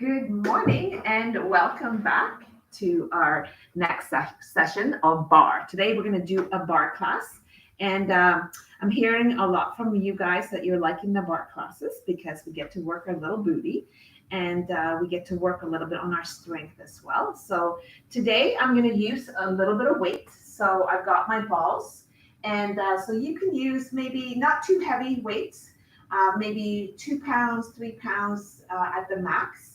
Good morning and welcome back to our next session of bar. Today we're going to do a bar class, and I'm hearing a lot from you guys that you're liking the bar classes because we get to work our little booty and we get to work a little bit on our strength as well. So today I'm going to use a little bit of weight. So I've got my balls, and so you can use maybe not too heavy weights, maybe 2 pounds, 3 pounds at the max,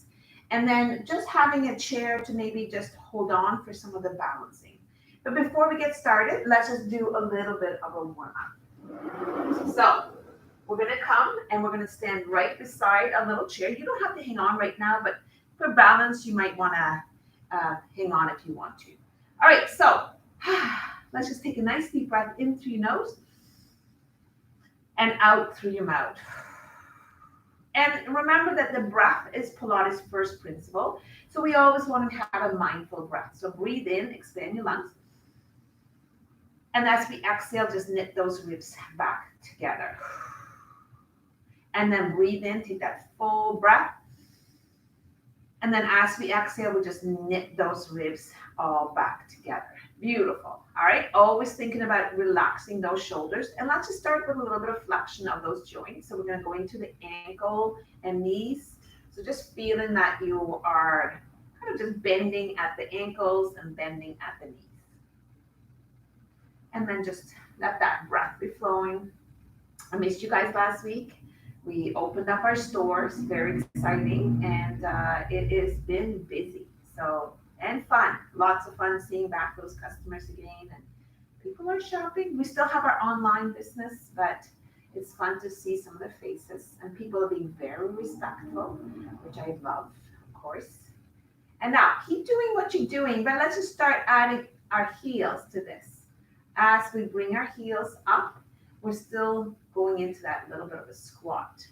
and then just having a chair to maybe just hold on for some of the balancing. But before we get started, let's just do a little bit of a warm up. So we're going to come and we're going to stand right beside a little chair. You don't have to hang on right now, but for balance, you might want to hang on if you want to. All right, so let's just take a nice deep breath in through your nose and out through your mouth. And remember that the breath is Pilates' first principle. So we always want to have a mindful breath. So breathe in, expand your lungs. And as we exhale, just knit those ribs back together. And then breathe in, take that full breath. And then as we exhale, we just knit those ribs all back together. Beautiful. All right. Always thinking about relaxing those shoulders. And let's just start with a little bit of flexion of those joints. So we're going to go into the ankle and knees. So just feeling that you are kind of just bending at the ankles and bending at the knees. And then just let that breath be flowing. I missed you guys last week. We opened up our stores, very exciting, and it has been busy. So, and fun, lots of fun seeing back those customers again, and people are shopping. We still have our online business, but it's fun to see some of the faces, and people are being very respectful, which I love, of course. And now, keep doing what you're doing, but let's just start adding our heels to this. As we bring our heels up, we're still going into that little bit of a squat.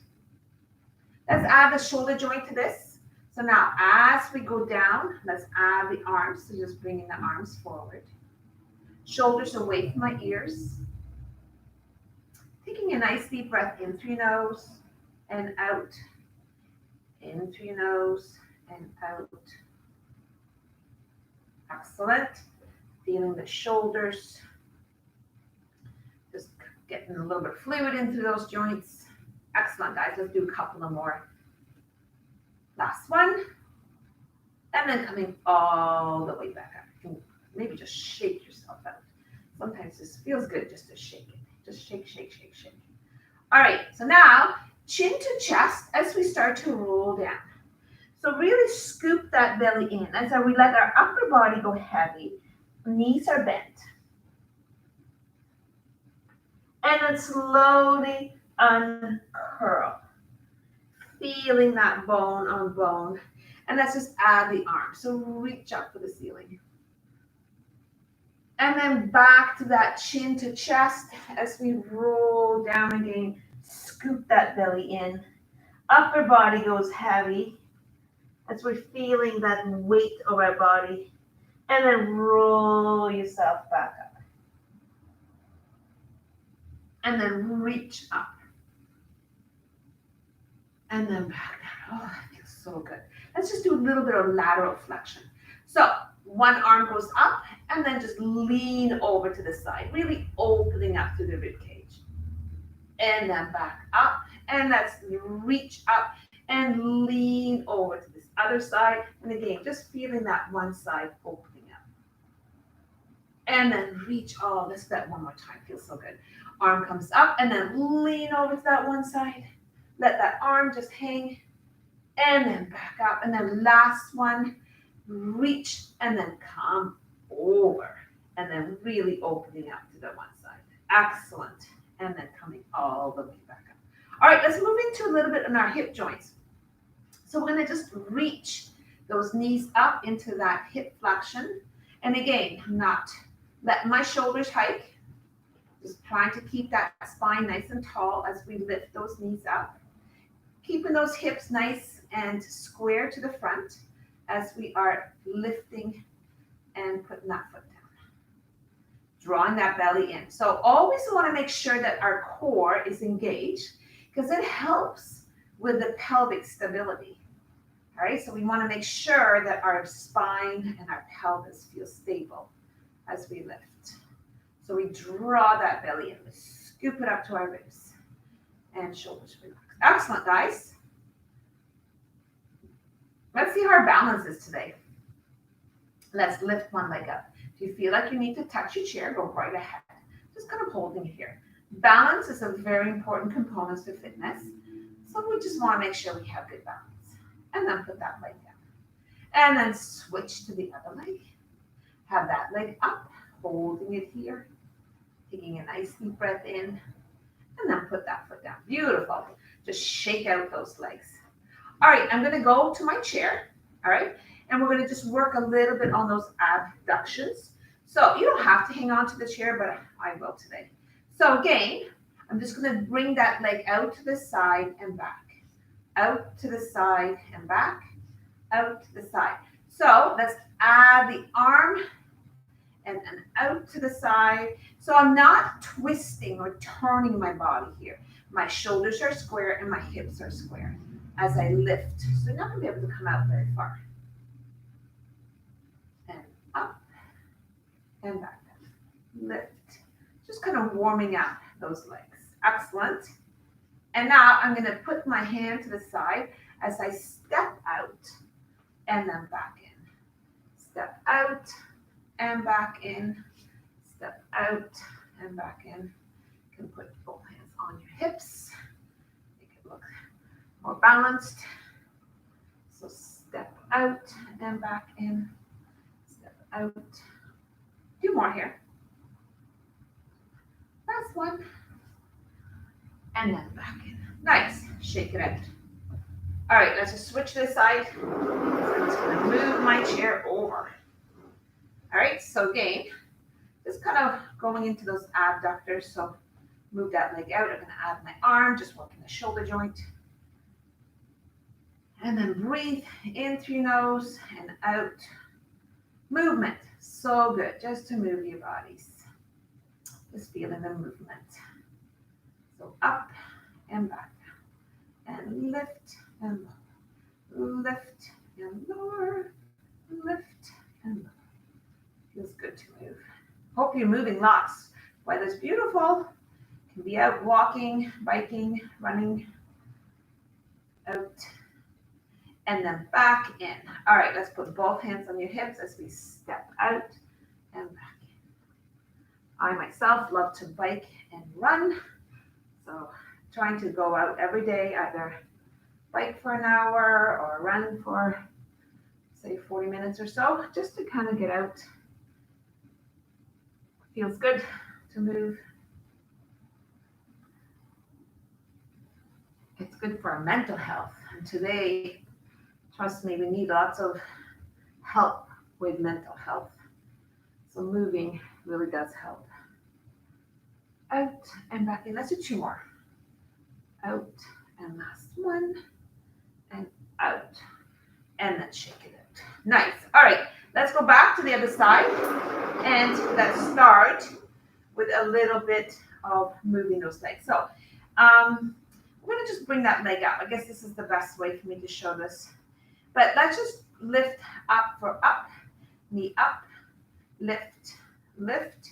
Let's add the shoulder joint to this. So now as we go down, let's add the arms. So just bringing the arms forward. Shoulders away from my ears. Taking a nice deep breath in through your nose and out. In through your nose and out. Excellent. Feeling the shoulders. Just getting a little bit of fluid into those joints. Excellent, guys. Let's do a couple of more. Last one. And then coming all the way back up. You can maybe just shake yourself out. Sometimes this feels good just to shake it. Just shake, shake, shake, shake. All right, so now chin to chest as we start to roll down. So really scoop that belly in as we let our upper body go heavy. Knees are bent. And then slowly uncurl. Feeling that bone on bone. And let's just add the arms. So reach up for the ceiling. And then back to that chin to chest as we roll down again. Scoop that belly in. Upper body goes heavy as we're feeling that weight of our body. And then roll yourself back up. And then reach up. And then back down. Oh, that feels so good. Let's just do a little bit of lateral flexion. So one arm goes up and then just lean over to the side, really opening up to the rib cage. And then back up. And let's reach up and lean over to this other side. And again, just feeling that one side opening up. And then reach. Oh, let's do that one more time. Feels so good. Arm comes up and then lean over to that one side. Let that arm just hang and then back up. And then last one, reach and then come over. And then really opening up to the one side. Excellent. And then coming all the way back up. All right, let's move into a little bit on our hip joints. So we're going to just reach those knees up into that hip flexion. And again, not let my shoulders hike. Just trying to keep that spine nice and tall as we lift those knees up. Keeping those hips nice and square to the front as we are lifting and putting that foot down. Drawing that belly in. So always want to make sure that our core is engaged because it helps with the pelvic stability. All right, so we want to make sure that our spine and our pelvis feel stable as we lift. So we draw that belly in, we scoop it up to our ribs, and shoulders relax. Excellent, guys. Let's see how our balance is today. Let's lift one leg up. If you feel like you need to touch your chair, go right ahead. Just kind of holding it here. Balance is a very important component to fitness. So we just want to make sure we have good balance. And then put that leg down. And then switch to the other leg. Have that leg up, holding it here. Taking a nice deep breath in. And then put that foot down. Beautiful. Just shake out those legs. All right, I'm going to go to my chair. All right. And we're going to just work a little bit on those abductions. So you don't have to hang on to the chair, but I will today. So again, I'm just going to bring that leg out to the side and back. Out to the side and back. Out to the side. So let's add the arm and out to the side. So I'm not twisting or turning my body here. My shoulders are square and my hips are square as I lift. So you're not going to be able to come out very far. And up and back down. Lift. Just kind of warming up those legs. Excellent. And now I'm going to put my hand to the side as I step out and then back in. Step out and back in. Step out and back in. You can put both hands on your hips. Make it look more balanced. So step out and back in. Step out. Two more here. Last one. And then back in. Nice. Shake it out. All right, let's just switch this side. I'm just going to move my chair over. All right, so again, just kind of going into those abductors. So move that leg out. I'm going to add my arm, just working the shoulder joint. And then breathe in through your nose and out. Movement. So good. Just to move your bodies. Just feeling the movement. So up and back. And lift and lower. Lift and lower. Lift and lower. Feels good to move. Hope you're moving lots. Weather's beautiful. You can be out walking, biking, running. Out. And then back in. All right, let's put both hands on your hips as we step out and back in. I myself love to bike and run. So trying to go out every day, either bike for an hour or run for, say, 40 minutes or so, just to kind of get out. Feels good to move. It's good for our mental health. And today, trust me, we need lots of help with mental health. So moving really does help. Out and back in. Let's do two more. Out and last one. And out. And then shake it out. Nice. All right. Let's go back to the other side. And let's start with a little bit of moving those legs. So I'm going to just bring that leg up. I guess this is the best way for me to show this. But let's just lift up for up. Knee up. Lift. Lift.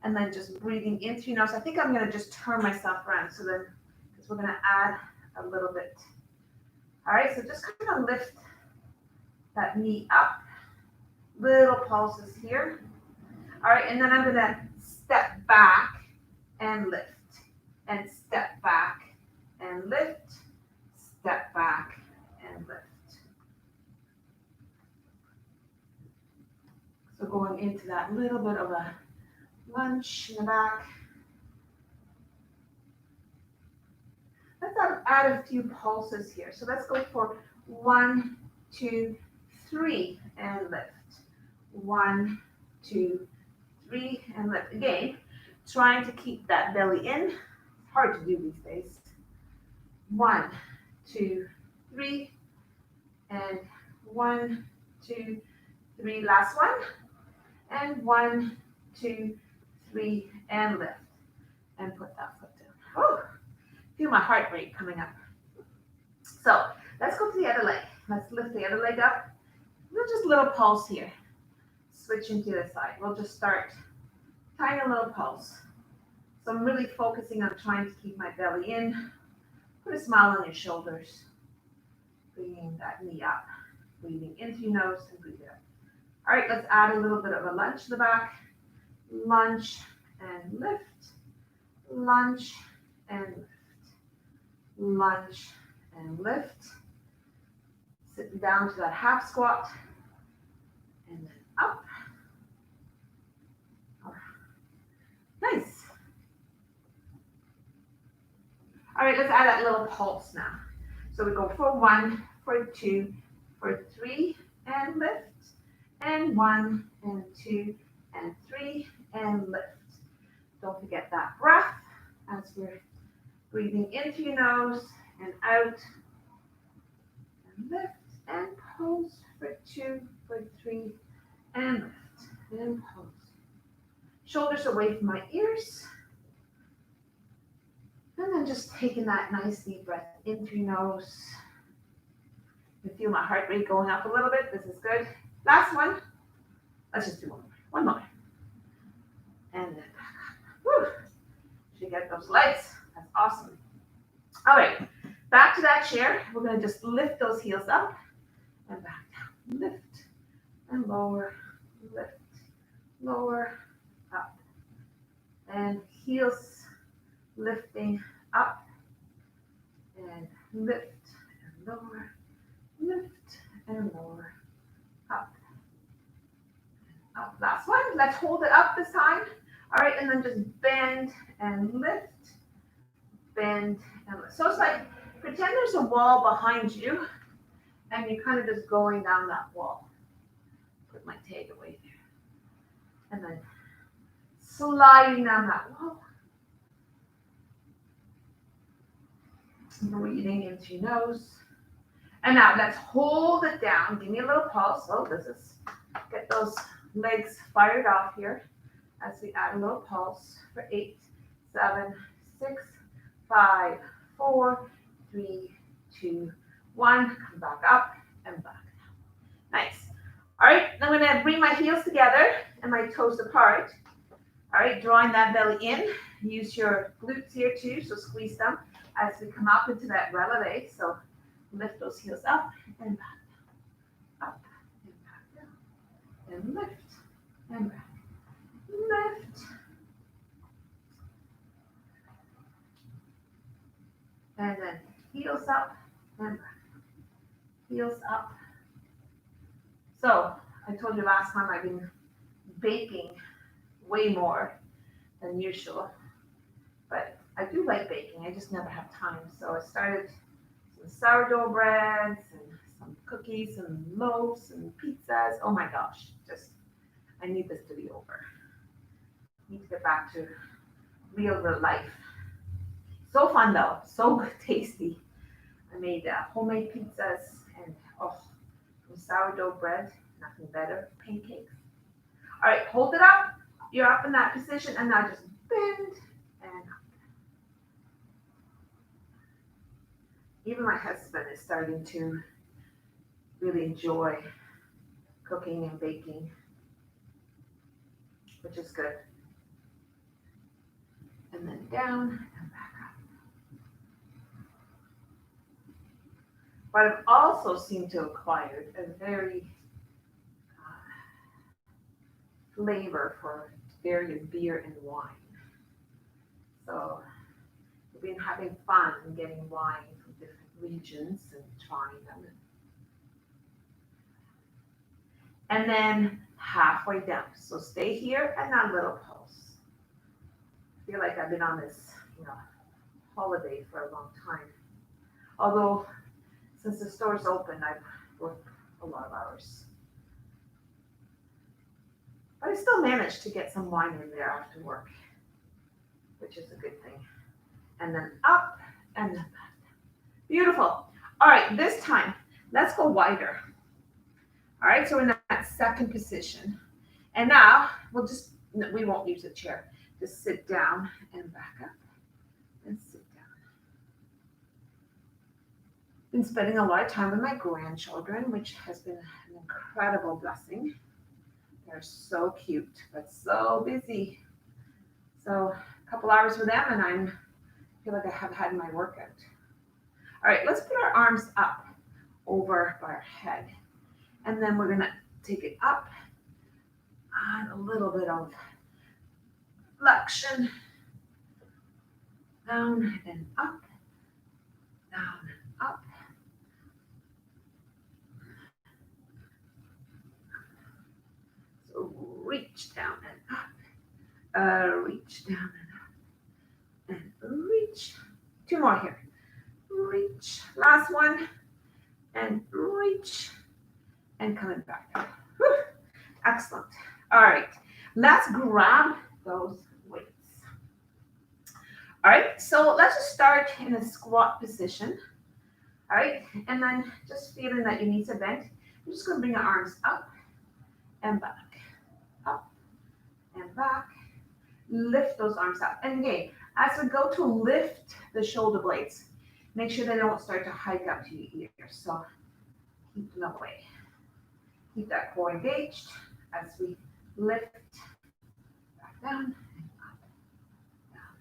And then just breathing in through your nose. I think I'm going to just turn myself around. So then, because we're going to add a little bit. All right, so just kind of lift that knee up. Little pulses here. All right, and then I'm going to step back and lift. And step back and lift. Step back and lift. So going into that little bit of a lunge in the back. Let's add a few pulses here. So let's go for 1, 2, 3 and lift. 1, 2, 3 and lift. Again, trying to keep that belly in. It's hard to do these days. 1, 2, 3 and 1, 2, 3. Last one. And 1, 2, 3 and lift. And put that foot down. Oh, feel my heart rate coming up. So let's go to the other leg. Let's lift the other leg up. We'll just little pulse here. Switching to the side. We'll just start tiny little pulse. So I'm really focusing on trying to keep my belly in. Put a smile on your shoulders. Bringing that knee up. Breathing into your nose and breathe out. All right, let's add a little bit of a lunge to the back. Lunge and lift. Lunge and lift. Lunge and lift. Sitting down to that half squat. And then up. Nice. All right, let's add that little pulse now. So we go for 1, for 2, for 3, and lift. And 1, and 2, and 3, and lift. Don't forget that breath as we're breathing into your nose and out. And lift and pulse for 2, for 3, and lift and pulse. Shoulders away from my ears. And then just taking that nice deep breath into your nose. You feel my heart rate going up a little bit. This is good. Last one. Let's just do one more. One more. And then back up. Woo. Should get those legs. That's awesome. All right. Back to that chair. We're going to just lift those heels up and back down. Lift and lower. Lift. Lower. Up. And heels lifting up. And lift and lower. Lift and lower. Up. Up. Last one. Let's hold it up this time. All right, and then just bend and lift. Bend and lift. So it's like, pretend there's a wall behind you, and you're kind of just going down that wall. Put my tag away there. And then sliding down that wall. Breathing into your nose. And now let's hold it down. Give me a little pulse. Oh, this is, get those legs fired off here as we add a little pulse for 8, 7, 6, 5, 4, 3, 2, 1. Come back up and back down. Nice. All right, I'm going to bring my heels together and my toes apart. All right, drawing that belly in. Use your glutes here too, so squeeze them as we come up into that releve. So lift those heels up and back down. Up and back down. And lift and back. Lift. And then heels up and back. Heels up. So I told you last time I've been baking way more than usual. But I do like baking. I just never have time. So I started some sourdough breads and some cookies and loaves and pizzas. Oh my gosh. Just, I need this to be over. I need to get back to real life. So fun though. So tasty. I made homemade pizzas and from sourdough bread. Nothing better. Pancakes. All right. Hold it up. You're up in that position. And now just bend and up. Even my husband is starting to really enjoy cooking and baking, which is good. And then down and back up. But I've also seemed to acquire a very flavor for various beer and wine. So we've been having fun getting wine from different regions and trying them. And then halfway down. So stay here and that little pulse. I feel like I've been on this, holiday for a long time. Although since the store's open, I've worked a lot of hours. But I still managed to get some wine in there after work, which is a good thing. And then up and then back. Beautiful. All right, this time, let's go wider. All right, so we're in that second position. And now, we won't use the chair. Just sit down and back up and sit down. Been spending a lot of time with my grandchildren, which has been an incredible blessing. They're so cute, but so busy. So a couple hours with them, and I feel like I have had my workout. All right, let's put our arms up over our head, and then we're gonna take it up and a little bit of flexion, down and up, down and up. So reach down and up, reach down and up, and reach. Two more here. Reach. Last one, and reach, and coming back. Whew. Excellent. All right, let's grab those weights. All right, so let's just start in a squat position. All right, and then just feeling that your knees are bent, you're just gonna bring your arms up and back, up and back. Lift those arms up. And again, as we go to lift the shoulder blades, make sure they don't start to hike up to your ears. So keep them away. Keep that core engaged as we lift back down and up, down.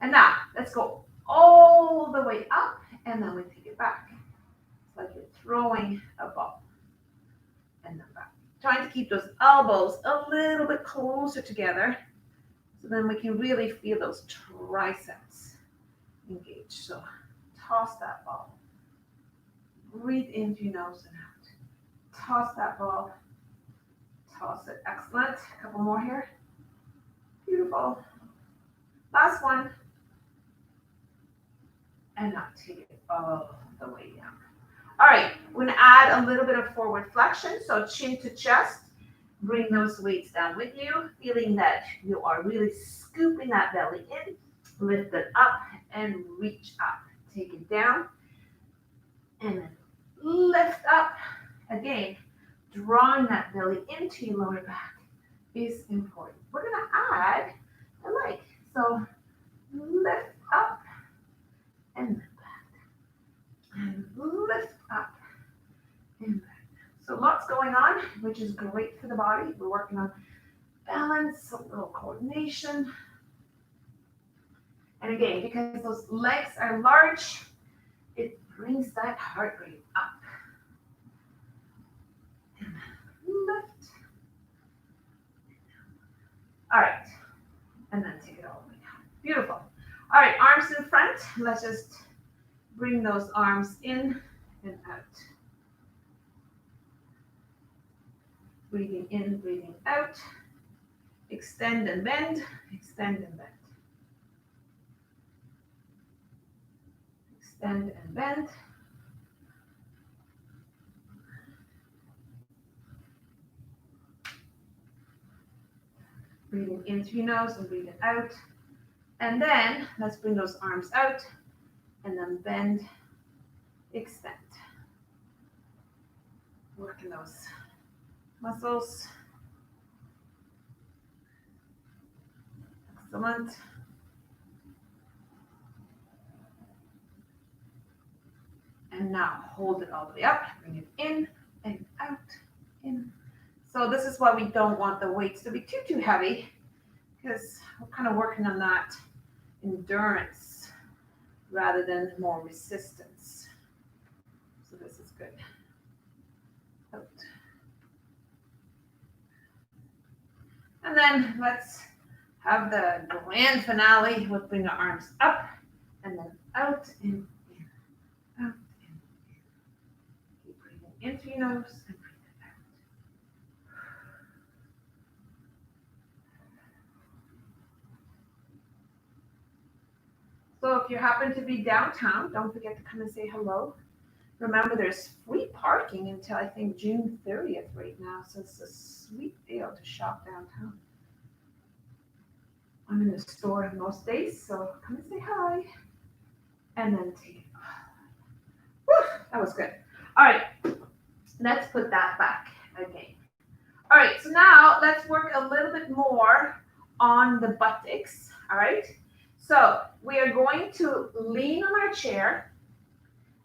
And now let's go all the way up, and then we take it back. It's like you're throwing a ball and then back. Trying to keep those elbows a little bit closer together, so then we can really feel those triceps engaged. So toss that ball. Breathe in through your nose and out. Toss that ball. Toss it. Excellent. A couple more here. Beautiful. Last one. And now take it all the way down. All right, we're gonna add a little bit of forward flexion. So chin to chest. Bring those weights down with you, feeling that you are really scooping that belly in. Lift it up and reach up. Take it down and then lift up. Again, drawing that belly into your lower back is important. We're gonna add a leg. So lift up and then back. And lift up and back. So lots going on, which is great for the body. We're working on balance, a little coordination. And again, because those legs are large, it brings that heart rate up. And lift. All right. And then take it all the way down. Beautiful. All right, arms in front. Let's just bring those arms in and out. Breathing in, breathing out. Extend and bend, extend and bend. Extend and bend. Breathing in through your nose and breathing out. And then let's bring those arms out and then bend, extend. Working those muscles. Excellent. And now hold it all the way up. Bring it in and out, in. So this is why we don't want the weights to be too heavy, because we're kind of working on that endurance rather than more resistance. So this is good. Out. And then let's have the grand finale. We'll bring the arms up and then out and in, out and in. Keep breathing in through your nose and breathing out. So if you happen to be downtown, don't forget to come and say hello. Remember, there's free parking until I think June 30th right now, so it's a sweet deal to shop downtown. I'm in the store most days, so come and say hi. And then take it off. Whew, that was good. All right, let's put that back again. All right, so now let's work a little bit more on the buttocks, all right? So we are going to lean on our chair,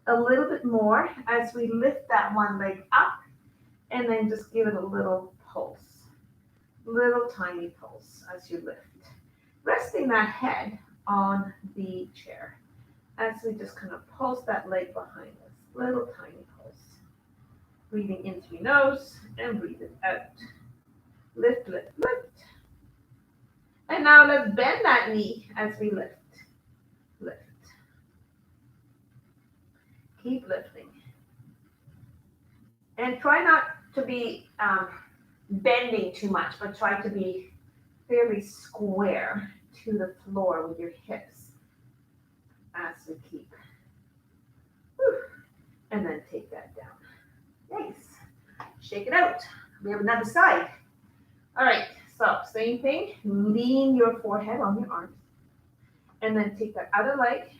a little bit more as we lift that one leg up and then just give it a little pulse, little tiny pulse as you lift. Resting that head on the chair as we just kind of pulse that leg behind us, little tiny pulse. Breathing in through your nose and breathe it out. Lift, lift, lift. And now let's bend that knee as we lift, lift. Keep lifting. And try not to be bending too much, but try to be fairly square to the floor with your hips as we keep. Whew. And then take that down. Nice. Shake it out. We have another side. All right, so same thing. Lean your forehead on your arms. And then take that other leg.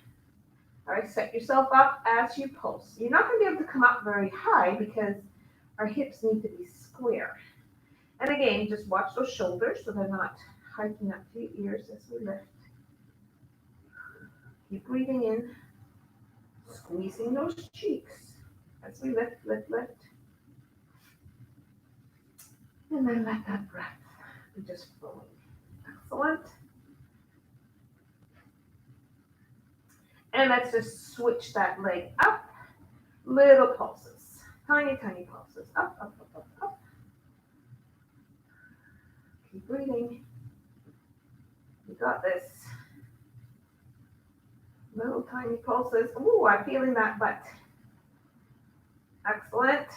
All right, set yourself up as you pulse. You're not going to be able to come up very high because our hips need to be square. And again, just watch those shoulders so they're not hiking up to your ears as we lift. Keep breathing in, squeezing those cheeks as we lift, lift, lift. And then let that breath be just flowing. Excellent. And let's just switch that leg up. Little pulses. Tiny, tiny pulses. Up, up, up, up, up. Keep breathing. You got this. Little tiny pulses. Ooh, I'm feeling that butt. Excellent.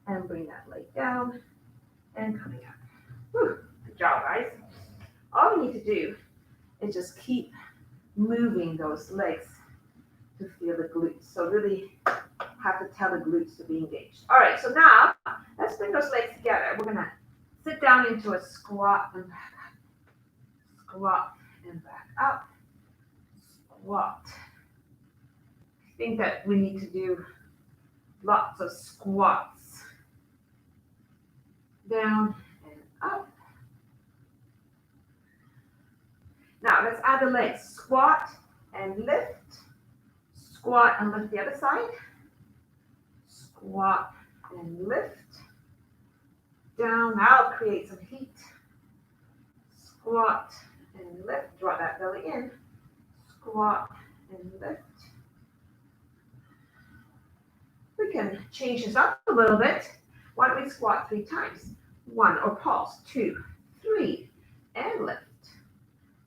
And bring that leg down. And coming up. Whew, good job, guys. All we need to do is just keep moving those legs to feel the glutes. So really have to tell the glutes to be engaged. All right, so now let's bring those legs together. We're gonna sit down into a squat and back up. Squat and back up. Squat. I think that we need to do lots of squats. Down and up. Now let's add the legs. Squat and lift. Squat and lift the other side. Squat and lift. Down. Now create some heat. Squat and lift. Draw that belly in. Squat and lift. We can change this up a little bit. Why don't we squat 3 times? 1, or pulse. 2, 3, and lift.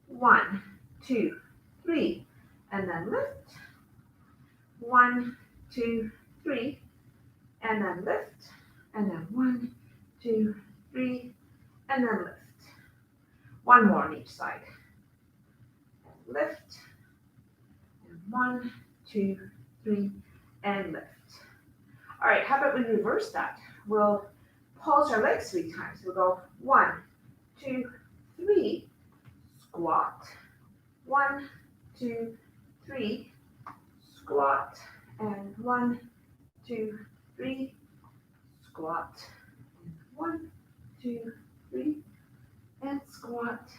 1, 2, 3, and then lift. 1, 2, 3, and then lift. And then 1, 2, 3, and then lift. One more on each side. And lift. And 1, 2, 3, and lift. All right, how about we reverse that? We'll pulse our legs 3 times. We'll go 1, 2, 3, squat. 1, 2, 3, squat. And 1, 2, 3, squat. And 1, 2, 3, and squat.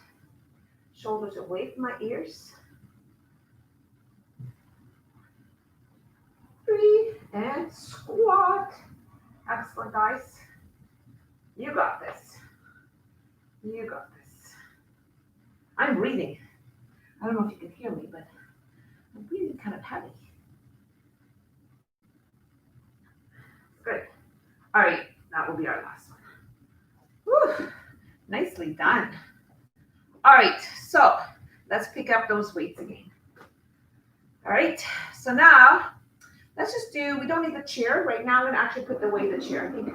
Shoulders away from my ears. 3, and squat. Excellent, guys. You got this. You got this. I'm breathing. I don't know if you can hear me, but I'm breathing kind of heavy. Good. All right, that will be our last one. Whew. Nicely done. All right, so let's pick up those weights again. All right, so now let's just do, we don't need the chair. Right now, I'm going to actually put away the chair. I think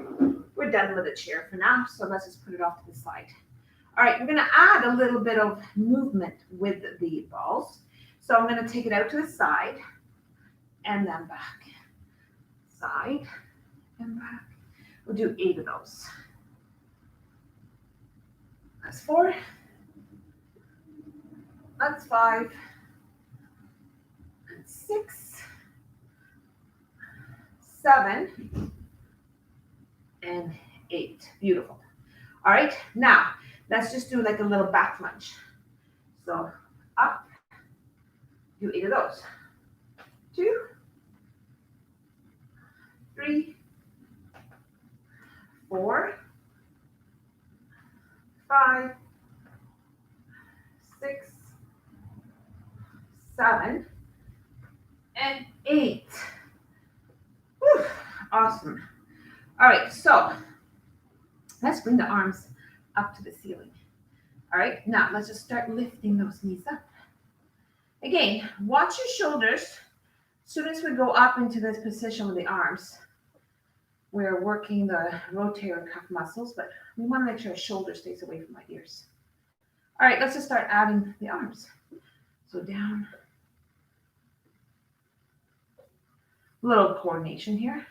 we're done with the chair for now, so let's just put it off to the side. All right, we're going to add a little bit of movement with the balls. So I'm going to take it out to the side and then back. Side and back. We'll do 8 of those. That's 4. That's 5. And 6. 7. And 8. Beautiful. All right, now let's just do like a little back lunge. So up, do 8 of those. 2, and 8. Whew, awesome. All right, so let's bring the arms up to the ceiling. All right, now let's just start lifting those knees up. Again, watch your shoulders. As soon as we go up into this position with the arms, we're working the rotator cuff muscles, but we want to make sure our shoulder stays away from my ears. All right, let's just start adding the arms. So down. A little coordination here.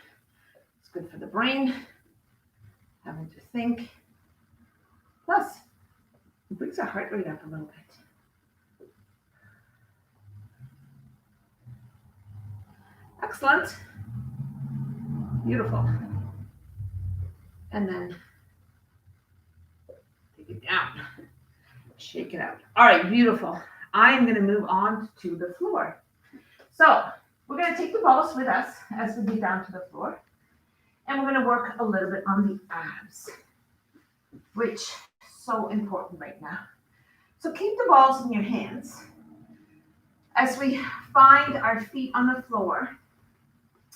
It's good for the brain, having to think. Plus, it brings our heart rate up a little bit. Excellent. Beautiful. And then take it down. Shake it out. All right, beautiful. I am going to move on to the floor. So we're going to take the balls with us as we get down to the floor. And we're going to work a little bit on the abs, which is so important right now. So keep the balls in your hands as we find our feet on the floor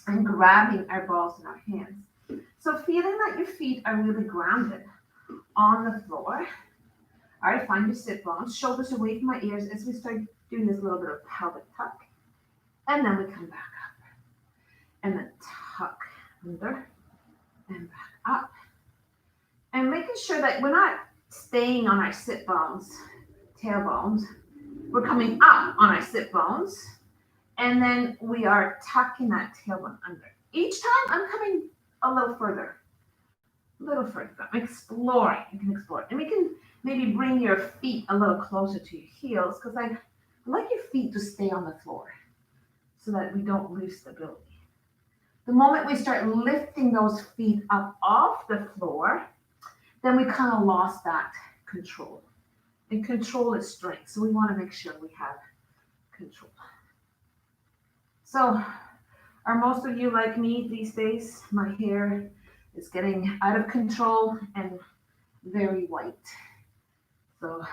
and grabbing our balls in our hands. So feeling that your feet are really grounded on the floor. All right, find your sit bones, shoulders away from my ears as we start doing this little bit of pelvic tuck. And then we come back up. And then tuck under and back up. And making sure that we're not staying on our sit bones, tailbones. We're coming up on our sit bones. And then we are tucking that tailbone under. Each time I'm coming a little further. I'm exploring. You can explore. And we can maybe bring your feet a little closer to your heels because I like your feet to stay on the floor so that we don't lose stability. The moment we start lifting those feet up off the floor, then we kind of lost that control. And control is strength. So we want to make sure we have control. So are most of you like me these days? My hair is getting out of control and very white. So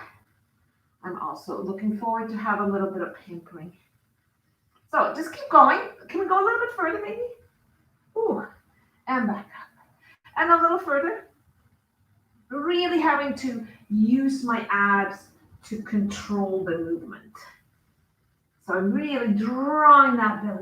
I'm also looking forward to have a little bit of pampering. So just keep going. Can we go a little bit further maybe? Ooh, and back up. And a little further. Really having to use my abs to control the movement. So I'm really drawing that belly